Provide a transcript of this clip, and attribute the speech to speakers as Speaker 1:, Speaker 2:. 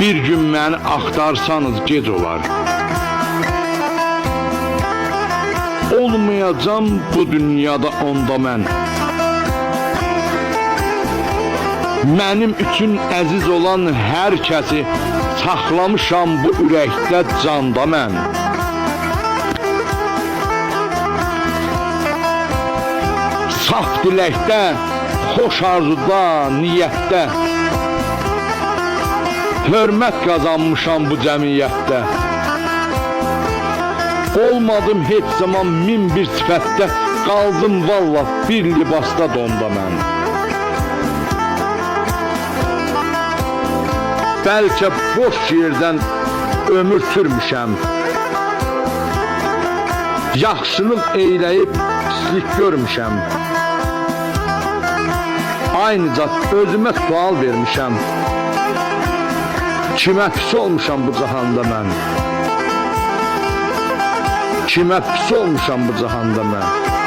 Speaker 1: Bir gün məni axtarsanız gec olar. Olmayacam bu dünyada onda mən. Mənim üçün əziz olan hər kəsi saxlamışam bu ürəkdə, canda mən. Saf diləkdə, xoş arzuda, niyyətdə hörmət qazanmışam bu cəmiyyətdə. Olmadım heç zaman min bir sifətdə, qaldım vallah bir libasda donda mən. Bəlkə boş yerdən ömür sürmüşəm, yaxşılıq eyləyib pislik görmüşəm. Aynıca özümə sual vermişəm, kimə pis olmuşam bu cahanda mən? Kimə pis olmuşam bu cahanda mən?